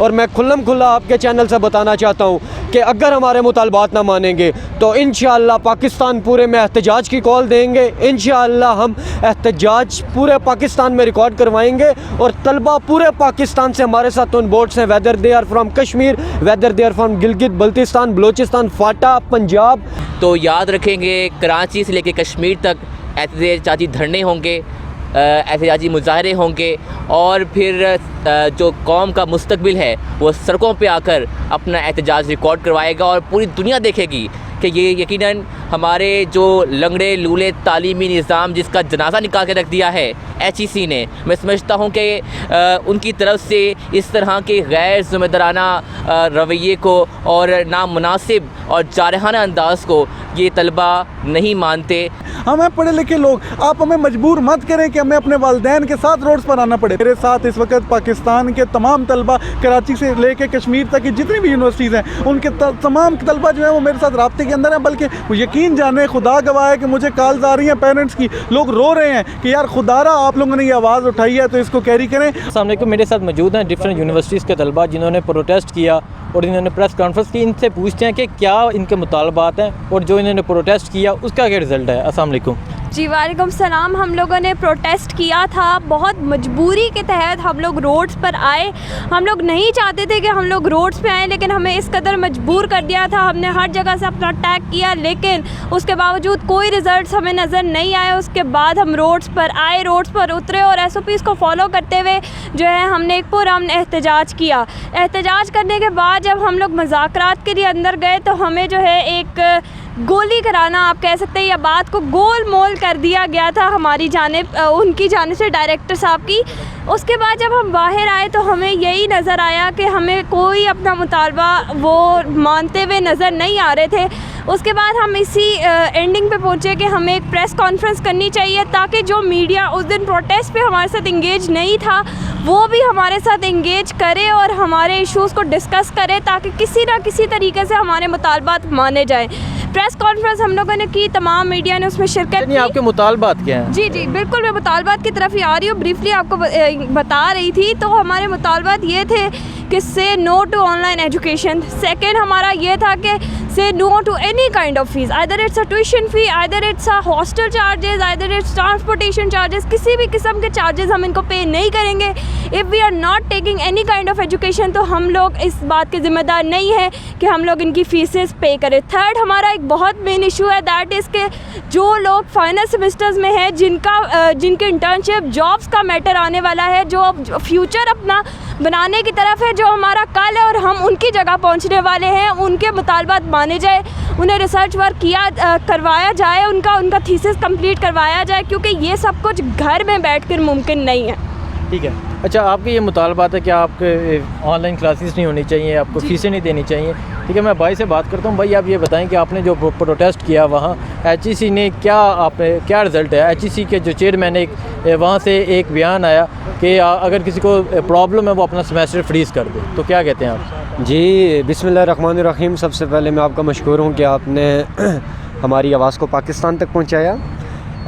और मैं खुल्लम खुल्ला आपके चैनल से बताना चाहता हूँ कि अगर हमारे मुतालबात ना मानेंगे तो इंशाअल्लाह पाकिस्तान पूरे में एहतजाज की कॉल देंगे। इंशाअल्लाह हम एहतजाज पूरे पाकिस्तान में रिकॉर्ड करवाएंगे और तलबा पूरे पाकिस्तान से हमारे साथ उन बोर्ड्स हैं, whether they are from Kashmir, whether they are from Gilgit Baltistan, Balochistan, FATA, Punjab. तो याद रखेंगे कराची से लेकर कश्मीर तक एहतजाजी धरने होंगे, एहतजाजी मुजाहरे होंगे और फिर जो कौम का मुस्तकबिल है वो सड़कों पे आकर अपना एहतजाज रिकॉर्ड करवाएगा और पूरी दुनिया देखेगी कि ये यकीनन हमारे जो लंगड़े लूले तालीमी निज़ाम जिसका जनाजा निकाल के रख दिया है HEC ने, मैं समझता हूँ कि उनकी तरफ से इस तरह के गैर ज़िम्मेदाराना रवैये को और नामुनासिब और जारहाना अंदाज़ को ये तलबा नहीं मानते। हमें पढ़े लिखे लोग, आप हमें मजबूर मत करें कि हमें अपने वालिदैन के साथ रोड्स पर आना पड़े। मेरे साथ इस वक्त पाकिस्तान के तमाम तलबा, कराची से लेके कश्मीर तक की जितनी भी यूनिवर्सिटीज़ हैं उनके तमाम तलबा जो है वो मेरे साथ राब्ते के अंदर हैं। बल्कि यकीन जाने, खुदा गवाह है कि मुझे कॉल्स आ रही हैं पेरेंट्स की, लोग रो रहे हैं कि यार खुदारा आप लोगों ने ये आवाज़ उठाई है तो इसको कैरी करें। अस्सलाम वालेकुम, मेरे साथ मौजूद हैं डिफरेंट यूनिवर्सिटीज़ के तलबा जिन्होंने प्रोटेस्ट किया और इन्होंने प्रेस कॉन्फ्रेंस की। इनसे पूछते हैं कि क्या इनके मुतालबात हैं और जो इन्होंने प्रोटेस्ट किया उसका क्या रिज़ल्ट है। अस्सलाम वालेकुम। जी वालेकुम सलाम। हम लोगों ने प्रोटेस्ट किया था, बहुत मजबूरी के तहत हम लोग रोड्स पर आए। हम लोग नहीं चाहते थे कि हम लोग रोड्स पे आएँ, लेकिन हमें इस कदर मजबूर कर दिया था। हमने हर जगह से अपना टैग किया, लेकिन उसके बावजूद कोई रिज़ल्ट हमें नज़र नहीं आए। उसके बाद हम रोड्स पर आए, रोड्स पर उतरे और SOPs को फॉलो करते हुए जो है हमने एक पुरअमन एहतजाज किया। एहतजाज करने के बाद जब हम लोग मुज़ाकरात के लिए अंदर गए तो हमें जो है एक गोली कराना आप कह सकते हैं, या बात को गोल मोल कर दिया गया था हमारी जानिब, उनकी जानिब से, डायरेक्टर साहब की। उसके बाद जब हम बाहर आए तो हमें यही नज़र आया कि हमें कोई अपना मुतालबा वो मानते हुए नज़र नहीं आ रहे थे। उसके बाद हम इसी एंडिंग पे पहुँचे कि हमें एक प्रेस कॉन्फ्रेंस करनी चाहिए ताकि जो मीडिया उस दिन प्रोटेस्ट पे हमारे साथ इंगेज नहीं था वो भी हमारे साथ इंगेज करे और हमारे इश्यूज़ को डिस्कस करे, ताकि किसी ना किसी तरीके से हमारे मुतालबात माने जाएँ। प्रेस कॉन्फ्रेंस हम लोगों ने की, तमाम मीडिया ने उसमें शिरकत की। आपके मुतालबात क्या हैं? जी जी बिल्कुल, मैं मुतालबात की तरफ ही आ रही हूँ, ब्रीफली आपको बता रही थी। तो हमारे मुतालबात ये थे कि say no to online education. Second हमारा ये था कि say no to any kind of fees, either it's a tuition fee, either it's a hostel charges, either it's transportation charges. किसी भी किस्म के चार्जेस हम इनको पे नहीं करेंगे। If we are not taking any kind of education तो हम लोग इस बात के ज़िम्मेदार नहीं है कि हम लोग इनकी फ़ीसेस पे करें। थर्ड हमारा एक बहुत मेन इशू है, दैट इज़ के जो लोग फाइनल सेमेस्टर्स में हैं, जिनके इंटर्नशिप जॉब्स का मैटर आने वाला है, जो फ्यूचर अपना बनाने की तरफ है, जो हमारा कल है और हम उनकी जगह पहुंचने वाले हैं, उनके मुतालबात माने जाए, उन्हें रिसर्च वर्क करवाया जाए, उनका थीसिस कंप्लीट करवाया जाए, क्योंकि ये सब कुछ घर में बैठकर मुमकिन नहीं है। ठीक है, अच्छा आपके ये मुतालबात है कि आपके ऑनलाइन क्लासेस नहीं होनी चाहिए, आपको फ़ीसें नहीं देनी चाहिए। ठीक है, मैं भाई से बात करता हूँ। भाई आप ये बताएं कि आपने जो प्रोटेस्ट किया वहाँ HEC ने क्या रिज़ल्ट है? HEC के जो चेयरमैन है वहाँ से एक बयान आया कि अगर किसी को प्रॉब्लम है वो अपना सेमेस्टर फ्रीज़ कर दे, तो क्या कहते हैं आप? जी बिस्मिल्लाहिर्रहमानिर्रहीम। सबसे पहले मैं आपका मशकूर हूँ कि आपने हमारी आवाज़ को पाकिस्तान तक पहुँचाया।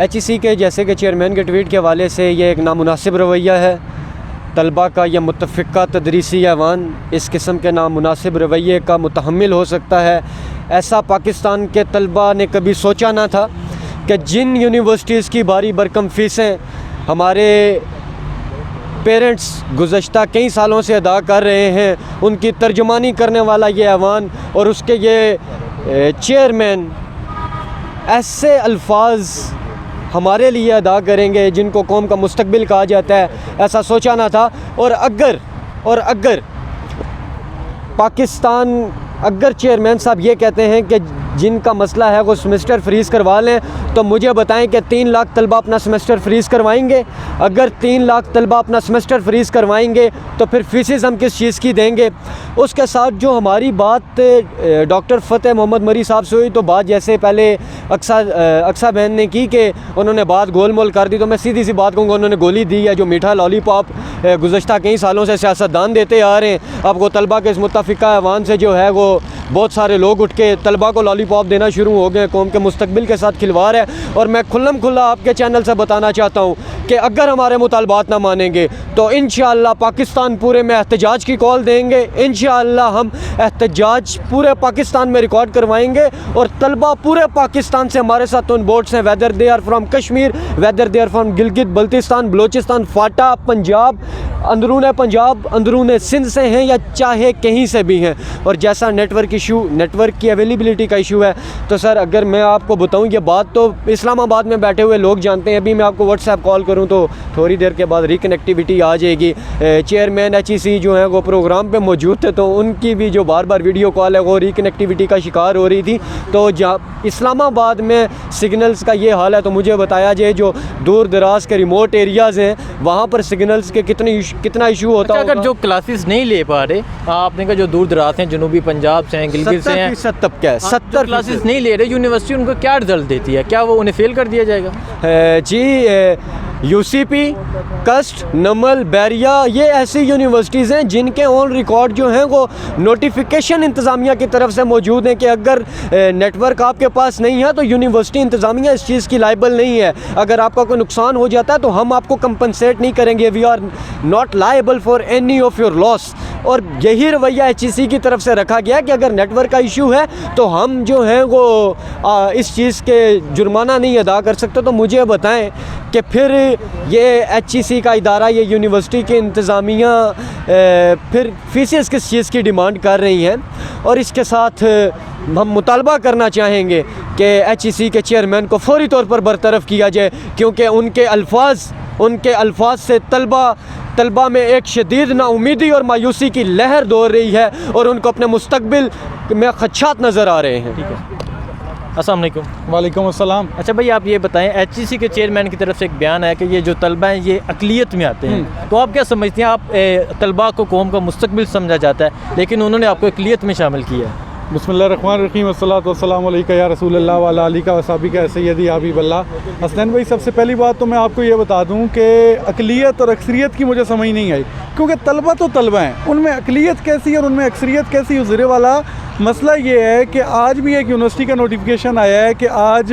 HEC के जैसे कि चेयरमैन के ट्वीट के हवाले से ये एक नामुनासिब रवैया है। तलबा का यह मुतफ़िक़ा तदरीसी ऐवान इस किस्म के नामुनासिब रवैये का मुतहम्मिल हो सकता है। ऐसा पाकिस्तान के तलबा ने कभी सोचा ना था कि जिन यूनिवर्सिटीज़ की भारी भरकम फ़ीसें हमारे पेरेंट्स गुज़श्ता कई सालों से अदा कर रहे हैं, उनकी तर्जुमानी करने वाला ये ऐवान और उसके ये चेयरमैन ऐसे अल्फाज हमारे लिए अदा करेंगे जिनको कौम का मुस्तकबिल कहा जाता है, ऐसा सोचा ना था। और अगर पाकिस्तान, अगर चेयरमैन साहब ये कहते हैं कि जिनका मसला है वो सेमेस्टर फ्रीज़ करवा लें, तो मुझे बताएं कि 3 लाख तलबा अपना सेमेस्टर फ्रीज़ करवाएंगे? अगर 3 लाख तलबा अपना सेमेस्टर फ्रीज़ करवाएंगे तो फिर फ़ीसेस हम किस चीज़ की देंगे? उसके साथ जो हमारी बात डॉक्टर फ़तेह मोहम्मद मरी साहब से हुई, तो बात जैसे पहले अक्सा बहन ने की कि उन्होंने बात गोल मोल कर दी, तो मैं सीधी सी बात कहूँगा, उन्होंने गोली दी है। जो मीठा लॉलीपॉप गुज़श्ता कई सालों से सियासतदान देते आ रहे हैं, अब वो तलबा के इस मुत्तफ़िक़ा ऐवान से जो है वो बहुत सारे लोग उठ के तलबा को लॉलीपॉप देना शुरू हो गए, कौम के मुस्तकबिल के साथ खिलवाड़ है। और मैं खुल्लम खुल्ला आपके चैनल से बताना चाहता हूँ कि अगर हमारे मुतालबात ना मानेंगे तो इंशाअल्लाह पाकिस्तान पूरे में एहतजाज की कॉल देंगे। इंशाअल्लाह हम एहतजाज पूरे पाकिस्तान में रिकॉर्ड करवाएंगे और तलबा पूरे पाकिस्तान से हमारे साथ उन बोर्ड्स हैं, whether they are from Kashmir, whether they are from Gilgit Baltistan, Balochistan, FATA, Punjab, अंदरून पंजाब, अंदरून सिंध से हैं या चाहे कहीं से भी हैं। और जैसा नेटवर्क इशू, नेटवर्क की अवेलेबिलिटी का इशू है, तो सर अगर मैं आपको बताऊं ये बात तो इस्लामाबाद में बैठे हुए लोग जानते हैं। अभी मैं आपको व्हाट्सएप कॉल करूं तो थोड़ी देर के बाद रिकनेक्टिविटी आ जाएगी। चेयरमैन HEC जो है वो प्रोग्राम पे मौजूद थे, तो उनकी भी जो बार बार वीडियो कॉल है वो रिकनेक्टिविटी का शिकार हो रही थी। तो इस्लामाबाद में सिग्नल्स का ये हाल है, तो मुझे बताया जाए जो दूर दराज के रिमोट एरियाज़ हैं वहाँ पर सिग्नल्स के कितना इशू होता है। अगर जो क्लासेस नहीं ले पा रहे, आपने कहा जो दूर दराज हैं, जनूबी पंजाब से हैं, गिलगित से हैं, 70% तबका है, 70 क्लासेस नहीं ले रहे, यूनिवर्सिटी उनको क्या रिजल्ट देती है? क्या वो उन्हें फेल कर दिया जाएगा? जी UCP, कस्ट, नमल, बैरिया, ये ऐसी यूनिवर्सिटीज़ हैं जिनके ऑन रिकॉर्ड जो हैं वो नोटिफिकेशन इंतज़ामिया की तरफ से मौजूद हैं कि अगर नेटवर्क आपके पास नहीं है तो यूनिवर्सिटी इंतज़ामिया इस चीज़ की लाइबल नहीं है। अगर आपका कोई नुकसान हो जाता है तो हम आपको कंपनसेट नहीं करेंगे, we are not liable for any of your loss. और यही रवैया HEC की तरफ से रखा गया कि अगर नेटवर्क का इशू है तो हम जो हैं वो इस चीज़ के जुर्माना नहीं अदा कर सकते। तो मुझे बताएं कि फिर ये HEC का इदारा, ये यूनिवर्सिटी के इंतज़ामिया फिर फीसेस किस चीज़ की डिमांड कर रही हैं। और इसके साथ हम मुतालबा करना चाहेंगे कि HEC के चेयरमैन को फौरी तौर पर बरतरफ़ किया जाए, क्योंकि उनके अल्फाज से तलबा में एक शदीद नाउमीदी और मायूसी की लहर दौड़ रही है और उनको अपने मुस्तकबिल में खदशात नज़र आ रहे हैं। ठीक है, अस्सलाम वालेकुम। वालेकुम अस्सलाम। अच्छा भाई, आप ये बताएं, HEC के चेयरमैन की तरफ से एक बयान है कि ये जो तलबा हैं ये अक़लियत में आते हैं, तो आप क्या समझते हैं? आप तलबा को कौम का मुस्तकबिल समझा जाता है, लेकिन उन्होंने आपको अक़लियत में शामिल किया है। बिस्मिल्लाहिर्रहमानिर्रहीम, वस्सलातु वस्सलामु अलैका या रसूलल्लाह व अला आलिका व सहाबिका सय्यदी हबीबल्लाह। हसनैन भाई, सबसे पहली बात तो मैं आपको ये बता दूं कि अक़लियत और अक्सरियत की मुझे समझ नहीं आई, क्योंकि तलबा तो तलबा हैं, उनमें अक़लियत कैसी और उनमें अक्सरियत कैसी? ज़रे वाला मसला ये है कि आज भी एक यूनिवर्सिटी का नोटिफिकेशन आया है कि आज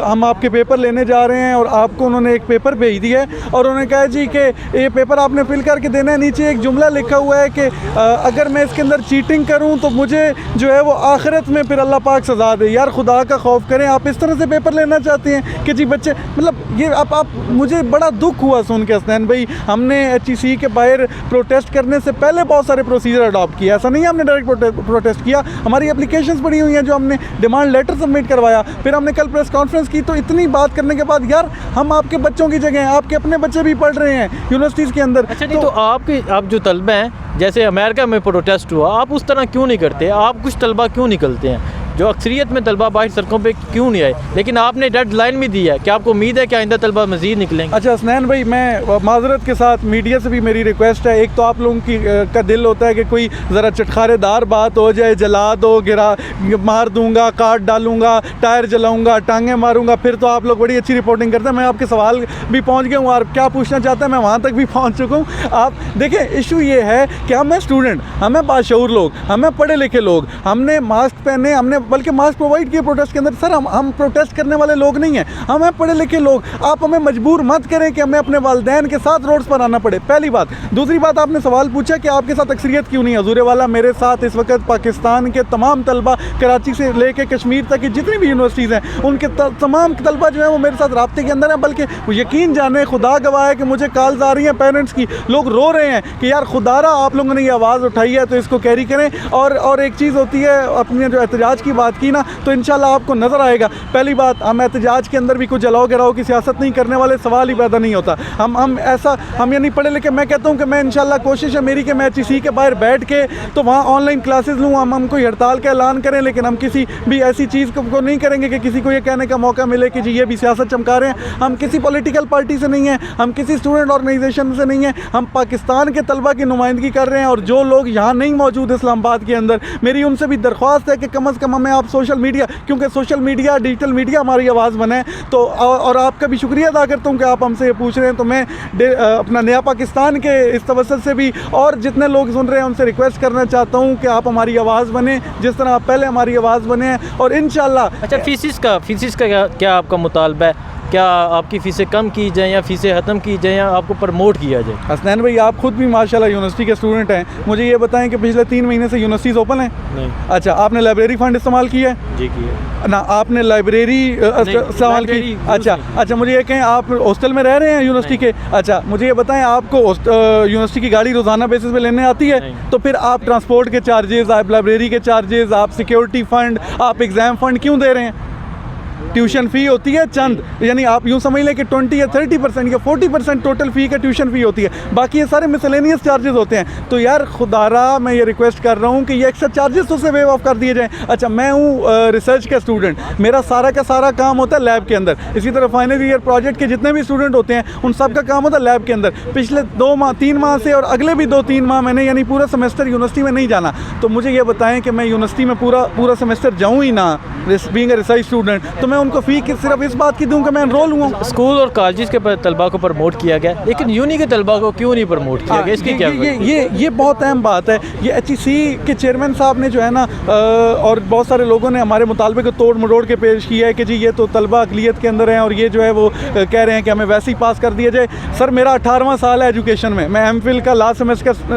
हम आपके पेपर लेने जा रहे हैं और आपको उन्होंने एक पेपर भेज दिया है और उन्होंने कहा जी कि ये पेपर आपने फिल करके देना है। नीचे एक जुमला लिखा हुआ है कि अगर मैं इसके अंदर चीटिंग करूं तो मुझे जो है वो आखिरत में फिर अल्लाह पाक सज़ा दे। यार खुदा का खौफ करें, आप इस तरह से पेपर लेना चाहते हैं कि जी बच्चे, मतलब ये आप मुझे बड़ा दुख हुआ सुन के हसनैन भाई। हमने HEC के बाहर प्रोटेस्ट करने से पहले बहुत सारे प्रोसीजर अडॉप्ट किया, ऐसा नहीं है हमने डायरेक्ट प्रोटेस्ट किया, हमारी एप्लीकेशंस पड़ी हुई हैं जो हमने डिमांड लेटर सबमिट करवाया, फिर हमने कल प्रेस कॉन्फ्रेंस की। तो इतनी बात करने के बाद यार हम आपके बच्चों की जगह हैं, आपके अपने बच्चे भी पढ़ रहे हैं यूनिवर्सिटीज़ के अंदर। अच्छा नहीं, तो आप जो तलबा हैं, जैसे अमेरिका में प्रोटेस्ट हुआ, आप उस तरह क्यों नहीं करते? आप कुछ तलबा क्यों निकलते हैं? जो अक्सरियत में तलबा बाहर सड़कों पे क्यों नहीं आए? लेकिन आपने डेड लाइन भी दी है, क्या आपको उम्मीद है कि आइंदा तलबा मज़ीद निकलेंगे? अच्छा हसनैन भाई, मैं माजरत के साथ मीडिया से भी मेरी रिक्वेस्ट है, एक तो आप लोगों की का दिल होता है कि कोई ज़रा चटखारेदार बात हो जाए, जला दो, गिरा, मार दूंगा, काट डालूंगा, टायर जलाऊंगा, टांगे मारूंगा, फिर तो आप लोग बड़ी अच्छी रिपोर्टिंग करते हैं। मैं आपके सवाल भी पहुँच गया हूँ और क्या पूछना चाहता है मैं वहाँ तक भी पहुँच चुका हूँ। आप देखें, इशू ये है कि हमें स्टूडेंट, हमें बाशऊर लोग, हमें पढ़े लिखे लोग, हमने मास्क पहने, हमने बल्कि मास्क प्रोवाइड किए प्रोटेस्ट के अंदर। सर हम प्रोटेस्ट करने वाले लोग नहीं हैं, हमें पढ़े लिखे लोग। आप हमें मजबूर मत करें कि हमें अपने वालिदैन के साथ रोड्स पर आना पड़े, पहली बात। दूसरी बात, आपने सवाल पूछा कि आपके साथ अक्सरियत क्यों नहीं है। हजूर वाला, मेरे साथ इस वक्त पाकिस्तान के तमाम तलबा, कराची से लेके कश्मीर तक की जितनी भी यूनिवर्सिटीज़ हैं, उनके तमाम तलबा जो है वो मेरे साथ राब्ते के अंदर हैं। बल्कि यकीन जाने, खुदा गवाह है कि मुझे कॉल्स आ रही हैं पेरेंट्स की, लोग रो रहे हैं कि यार खुदारा आप लोगों ने ये आवाज़ उठाई है तो इसको कैरी करें। और एक चीज़ होती है, अपने जो एहतजाज की बात की ना, तो इंशाल्लाह आपको नज़र आएगा। पहली बात, हम एहतजाज के अंदर भी कुछ जलाओ गिराओ की सियासत नहीं करने वाले, सवाल ही पैदा नहीं होता। हम ये नहीं पढ़े लिखे। मैं कहता हूँ कि मैं इंशाल्लाह कोशिश है मेरी कि मैं HEC के बाहर बैठ के तो वहाँ ऑनलाइन क्लासेस लूँ, हम कोई हड़ताल का ऐलान करें, लेकिन हम किसी भी ऐसी चीज़ को नहीं करेंगे कि किसी को ये कहने का मौका मिले कि जी ये भी सियासत चमका रहे हैं। हम किसी पॉलिटिकल पार्टी से नहीं हैं, हम किसी स्टूडेंट ऑर्गेनाइजेशन से नहीं हैं, हम पाकिस्तान के तलबा की नुमाइंदगी कर रहे हैं। और जो लोग यहाँ नहीं मौजूद इस्लामाबाद के अंदर, मेरी उनसे भी दरख्वास्त है कि कम अज़ कम हमें हमें आप सोशल मीडिया, क्योंकि सोशल मीडिया, डिजिटल मीडिया हमारी आवाज़ बने, तो और आपका भी शुक्रिया अदा करता हूँ कि आप हमसे ये पूछ रहे हैं। तो मैं अपना नया पाकिस्तान के इस तवज्जुह से भी और जितने लोग सुन रहे हैं उनसे रिक्वेस्ट करना चाहता हूँ कि आप हमारी आवाज़ बने, जिस तरह आप पहले हमारी आवाज़ बने हैं। और इंशाल्लाह अच्छा, फीसिस का क्या आपका मुतालबा है? क्या आपकी फ़ीसें कम की जाएँ या फ़ीसें ख़त्म की जाएँ या आपको प्रमोट किया जाए? हसनैन भाई, आप खुद भी माशाल्लाह यूनिवर्सिटी के स्टूडेंट हैं, मुझे ये बताएं कि पिछले 3 महीने से यूनिवर्सिटीज़ ओपन हैं? नहीं। अच्छा, आपने लाइब्रेरी फ़ंड इस्तेमाल किया है? जी किया ना। आपने लाइब्रेरी इस्तेमाल की? अच्छा, मुझे ये कहें, आप हॉस्टल में रह रहे हैं यूनिवर्सिटी के? अच्छा, मुझे ये बताएं, आपको यूनिवर्सिटी की गाड़ी रोज़ाना बेसिस पे लेने आती है? तो फिर आप ट्रांसपोर्ट के चार्जेस, आप लाइब्रेरी के चार्जेस, आप सिक्योरिटी फ़ंड, आप एग्ज़ाम फ़ंड क्यों दे रहे हैं? ट्यूशन फ़ी होती है चंद, यानी आप यूँ समझ लें कि 20 या 30% या 40% टोटल फ़ी का ट्यूशन फ़ी होती है, बाकी ये सारे मिसलेनियस चार्जेस होते हैं। तो यार खुदारा मैं ये रिक्वेस्ट कर रहा हूँ कि ये एक्स्ट्रा चार्जेस तो से वेव ऑफ कर दिए जाएँ। अच्छा, मैं हूँ रिसर्च का स्टूडेंट, मेरा सारा का सारा काम होता है लैब के अंदर। इसी तरह फाइनल ईयर प्रोजेक्ट के जितने भी स्टूडेंट होते हैं उन सब का काम होता है लैब के अंदर। पिछले 3 माह से और अगले भी 2-3 माह मैंने यानी पूरा सेमेस्टर यूनिवर्सिटी में नहीं जाना। तो मुझे ये बताएँ कि मैं यूनिवर्सिटी में पूरा सेमेस्टर जाऊँ ही ना, बीइंग अ रिसर्च स्टूडेंट, तो मैं उनको फ़ी की सिर्फ इस बात की दूँ कि मैं एनरोल हुआ। स्कूल और कॉलेज के तलबा को प्रमोट किया गया, लेकिन यूनी के तलबा को क्यों नहीं प्रमोट किया गया? इसकी क्या ये बहुत अहम बात है। ये HEC के चेयरमैन साहब ने जो है ना और बहुत सारे लोगों ने हमारे मुतालबे को तोड़ मरोड़ के पेश किया है कि जी ये तो तलबा अक़लियत के अंदर हैं और ये जो है वो कह रहे हैं कि हमें वैसे ही पास कर दिया जाए। सर, मेरा 18वां साल है एजुकेशन में, मैं MPhil का लास्ट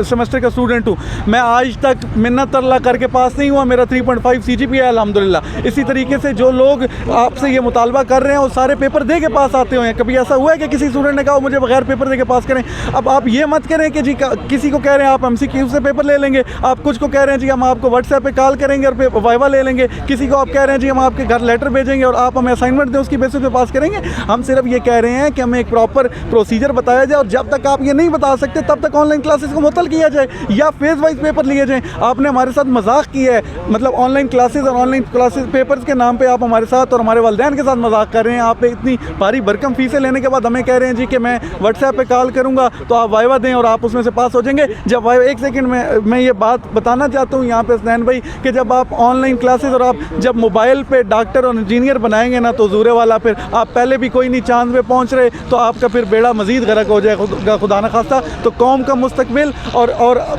सेमेस्टर का स्टूडेंट हूँ। मैं आज तक मिन्नत तरला करके पास नहीं हुआ, मेरा 3.5 CGPA है अल्हम्दुलिल्लाह। इसी तरीके से जो लोग आपसे ये मुतालबा कर रहे हैं वो सारे पेपर दे के पास आते हुए हैं। कभी ऐसा हुआ है कि किसी स्टूडेंट ने कहा मुझे बगैर पेपर दे के पास करें? अब आप ये मत करें कि जी किसी को कह रहे हैं आप MCQ से पेपर ले लेंगे, आप कुछ को कह रहे हैं जी हम आपको WhatsApp पे कॉल करेंगे और वाइवा ले लेंगे, किसी को आप कह रहे हैं जी हम आपके घर लेटर भेजेंगे और आप हमें असाइनमेंट दें उसकी बेसिस पे पास करेंगे। हम सिर्फ ये कह रहे हैं कि हमें एक प्रॉपर प्रोसीजर बताया जाए और जब तक आप ये नहीं बता सकते तब तक ऑनलाइन क्लासेस को मुअत्तल किया जाए या फेज़ वाइज पेपर लिए जाएँ। आपने हमारे साथ मजाक किया है, मतलब ऑनलाइन क्लासेस और ऑनलाइन क्लासेस पेपर्स के नाम पर आप हमारे साथ और हमारे वालिदैन के साथ मजाक कर रहे हैं। आप इतनी भारी भरकम फीसें लेने के बाद हमें कह रहे हैं जी कि मैं WhatsApp पे कॉल करूंगा तो आप वाइवा दें और आप उसमें से पास हो जाएंगे। जब वाइवा, एक सेकंड में मैं ये बात बताना चाहता हूँ यहाँ पे हसनैन भाई कि जब आप ऑनलाइन क्लासेस और आप जब मोबाइल पे डॉक्टर और इंजीनियर बनाएंगे ना तो ज़ूरे वाला, फिर आप पहले भी कोई नहीं चांद पे पहुँच रहे तो आपका फिर बेड़ा मज़ीद गरक हो जाएगा खुदा न खास्ता। तो कौम का मुस्तकबिल और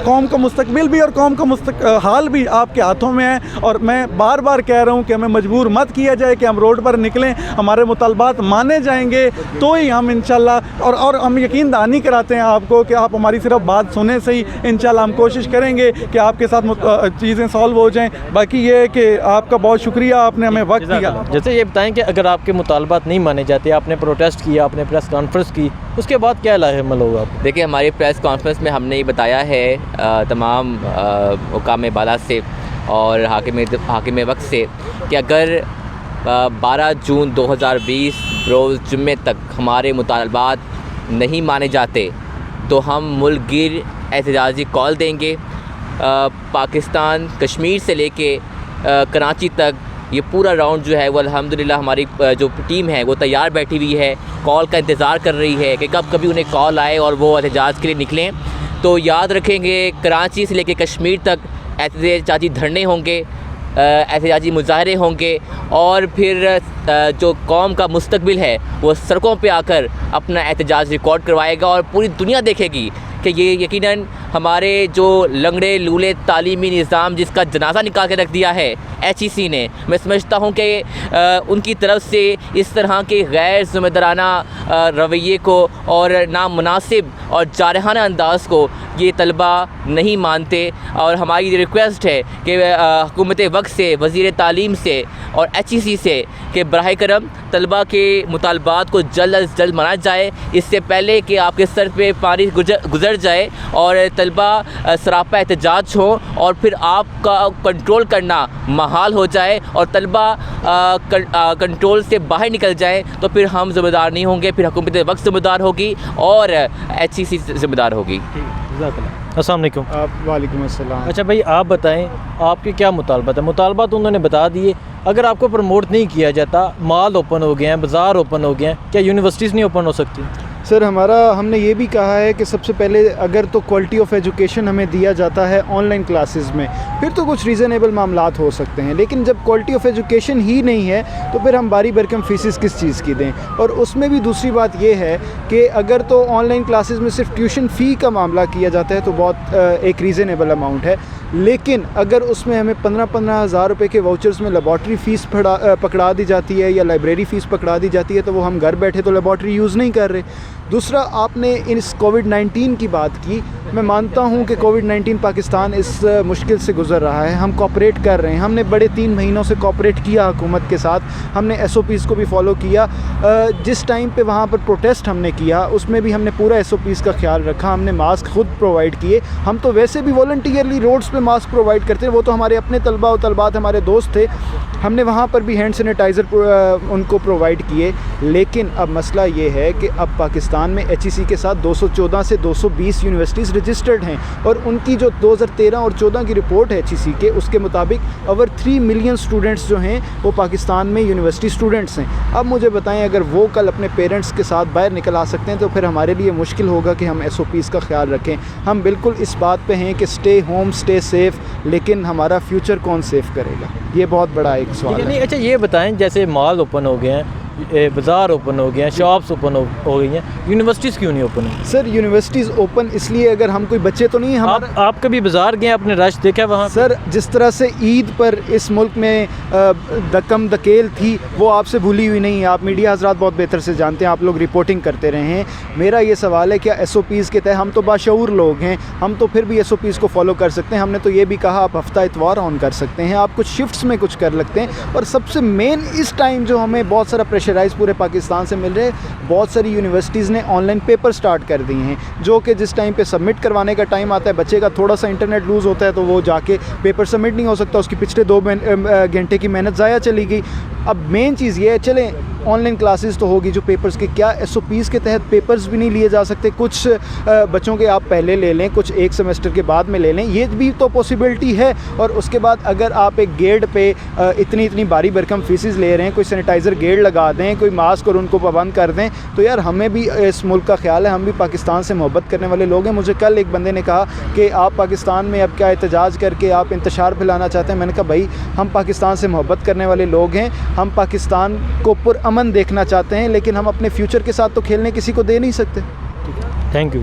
कौम का मुस्तकबिल भी और कौम का हाल भी आपके हाथों में है। और मैं बार बार कह रहा हूँ कि हमें मजबूर मत किया जाए कि हम रोड पर निकलें, हमारे मुतालबात माने जाएंगे तो ही हम इंशाल्लाह और हम यकीन दहानी कराते हैं आपको कि आप हमारी सिर्फ बात सुने से ही इंशाल्लाह हम कोशिश करेंगे कि आपके साथ चीज़ें सॉल्व हो जाएं। बाकी ये है कि आपका बहुत शुक्रिया, आपने हमें वक्त दिया। जैसे ये बताएं कि अगर आपके मुतालबात नहीं माने जाते, आपने प्रोटेस्ट किया, आपने प्रेस कॉन्फ्रेंस की, उसके बाद क्या लाहेमल होगा? देखिए, हमारी प्रेस कॉन्फ्रेंस में हमने ये बताया है तमाम हुकाम बाला से और हाकिम वक्त से कि अगर 12 जून 2020 रोज़ जुम्मे तक हमारे मुतालबात नहीं माने जाते तो हम मुल्क गिर एहतजाजी कॉल देंगे। पाकिस्तान कश्मीर से लेके कराची तक ये पूरा राउंड जो है वो अल्हम्दुलिल्लाह हमारी जो टीम है वो तैयार बैठी हुई है, कॉल का इंतज़ार कर रही है कि कब कभी उन्हें कॉल आए और वो एहतजाज के लिए निकलें। तो याद रखेंगे, कराची से लेके कश्मीर तक एहतजाजी धरने होंगे, एहतजाजी मुजाहरे होंगे और फिर जो कौम का मुस्तकबिल है वो सड़कों पे आकर अपना एहतजाज रिकॉर्ड करवाएगा और पूरी दुनिया देखेगी कि ये यकीनन हमारे जो लंगड़े लूले तालीमी निज़ाम जिसका जनाजा निकाल के रख दिया है HEC ने, मैं समझता हूँ कि उनकी तरफ से इस तरह के गैर ज़िम्मेदाराना रवैये को और नामुनासिब और जारहाना अंदाज़ को ये तलबा नहीं मानते। और हमारी रिक्वेस्ट है कि हुकूमत वक्त से, वज़ीर तालीम से और HEC से कि बराह करम तलबा के मुतालबात को जल्द अज जल्द माना जाए, इससे पहले कि आपके सर पे पानी गुजर जाए और तलबा सरापा एहतजाज हो और फिर आपका कंट्रोल करना महाल हो जाए और तलबा कंट्रोल से बाहर निकल जाए, तो फिर हम ज़िम्मेदार नहीं होंगे, फिर हुकूमत वक्त ज़िम्मेदार होगी और HEC ज़िम्मेदार होगी। अस्सलाम वालेकुम। वालेकुम अस्सलाम। अच्छा भाई, आप बताएं आपके क्या मुतालबात है? मुतालबात उन्होंने बता दिए, अगर आपको प्रमोट नहीं किया जाता, माल ओपन हो गए हैं, बाज़ार ओपन हो गए हैं, क्या यूनिवर्सिटीज़ नहीं ओपन हो सकती? सर हमने ये भी कहा है कि सबसे पहले अगर तो क्वालिटी ऑफ एजुकेशन हमें दिया जाता है ऑनलाइन क्लासेस में, फिर तो कुछ रीज़नेबल मामलात हो सकते हैं, लेकिन जब क्वालिटी ऑफ एजुकेशन ही नहीं है तो फिर हम बारी भरकम फीसेस किस चीज़ की दें। और उसमें भी दूसरी बात ये है कि अगर तो ऑनलाइन क्लासेस में सिर्फ ट्यूशन फ़ी का मामला किया जाता है तो बहुत एक रीज़नेबल अमाउंट है, लेकिन अगर उसमें हमें 15-15 हज़ार रुपये के वाउचर्स में लेबॉर्ट्री फ़ीस पकड़ा दी जाती है या लाइब्रेरी फ़ीस पकड़ा दी जाती है तो वो हम घर बैठे तो लेबॉर्ट्री यूज़ नहीं कर रहे। दूसरा, आपने इस कोविड-19 की बात की, मैं मानता हूँ कि कोविड-19 पाकिस्तान इस मुश्किल से गुज़र रहा है, हम कोऑपरेट कर रहे हैं, हमने बड़े 3 महीनों से कोऑपरेट किया हुकूमत के साथ, हमने SOPs को भी फॉलो किया। जिस टाइम पे वहाँ पर प्रोटेस्ट हमने किया उसमें भी हमने पूरा SOPs का ख्याल रखा, हमने मास्क खुद प्रोवाइड किए। हम तो वैसे भी वॉलंटियरली रोड्स पे मास्क प्रोवाइड करते हैं, वो तो हमारे अपने तलबा और तलबात हमारे दोस्त थे, हमने वहाँ पर भी हैंड सैनिटाइज़र उनको प्रोवाइड किए। लेकिन अब मसला ये है कि अब पाकिस्तान में HEC के साथ 214 से 220 यूनिवर्सिटीज़ रजिस्टर्ड हैं और उनकी जो 2013 और 14 की रिपोर्ट है HEC के, उसके मुताबिक ओवर 3 मिलियन स्टूडेंट्स जो हैं वो पाकिस्तान में यूनिवर्सिटी स्टूडेंट्स हैं। अब मुझे बताएं, अगर वो कल अपने पेरेंट्स के साथ बाहर निकल आ सकते हैं तो फिर हमारे लिए मुश्किल होगा कि हम SOPs का ख्याल रखें। हम बिल्कुल इस बात पे हैं कि स्टे होम स्टे सेफ़, लेकिन हमारा फ्यूचर कौन सेफ़ करेगा, ये बहुत बड़ा एक सवाल है। नहीं, अच्छा ये बताएं, जैसे मॉल ओपन हो गए हैं, बाज़ार ओपन हो गए हैं, शॉप्स ओपन हो गई हैं, यूनिवर्सिटीज़ क्यों नहीं ओपन है? सर यूनिवर्सिटीज़ ओपन इसलिए, अगर हम कोई बच्चे तो नहीं, हम आप कभी बाज़ार गए, आपने रश देखा वहाँ? सर जिस तरह से ईद पर इस मुल्क में दकम दकेल थी वो आपसे भूली हुई नहीं है, आप मीडिया हजरात बहुत बेहतर से जानते हैं, आप लोग रिपोर्टिंग करते रहे हैं। मेरा ये सवाल है, क्या SOPs के तहत, हम तो बाशऊर लोग हैं, हम तो फिर भी SOPs को फॉलो कर सकते हैं। हमने तो ये भी कहा आप हफ्ता इतवार ऑन कर सकते हैं, आप कुछ शिफ्ट्स में कुछ कर लगते हैं। और सबसे मेन इस टाइम जो हमें बहुत सारा प्रेशराइज पूरे पाकिस्तान से मिल रहे हैं, बहुत सारी यूनिवर्सिटीज़ ने ऑनलाइन पेपर स्टार्ट कर दिए हैं, जो कि जिस टाइम पे सबमिट करवाने का टाइम आता है, बच्चे का थोड़ा सा इंटरनेट लूज़ होता है तो वो जाके पेपर सबमिट नहीं हो सकता, उसकी पिछले 2 घंटे की मेहनत ज़ाया चली गई। अब मेन चीज़ ये है, चलें ऑनलाइन क्लासेस तो होगी, जो पेपर्स के, क्या SOPs के तहत पेपर्स भी नहीं लिए जा सकते? कुछ बच्चों के आप पहले ले लें, कुछ 1 सेमेस्टर के बाद में ले लें, ये भी तो पॉसिबिलिटी है। और उसके बाद अगर आप एक गेड पे इतनी भारी भरकम फीसेस ले रहे हैं, कोई सैनिटाइज़र गेड लगा दें, कोई मास्क और उनको पाबंद कर दें, तो यार हमें भी इस मुल्क का ख्याल है, हम भी पाकिस्तान से मोहब्बत करने वाले लोग हैं। मुझे कल एक बंदे ने कहा कि आप पाकिस्तान में अब क्या एहतजाज करके आप इंतशार फैलाना चाहते हैं? मैंने कहा भाई, हम पाकिस्तान से मोहब्बत करने वाले लोग हैं, हम पाकिस्तान को पुरअमन देखना चाहते हैं, लेकिन हम अपने फ्यूचर के साथ तो खेलने किसी को दे नहीं सकते। Thank you.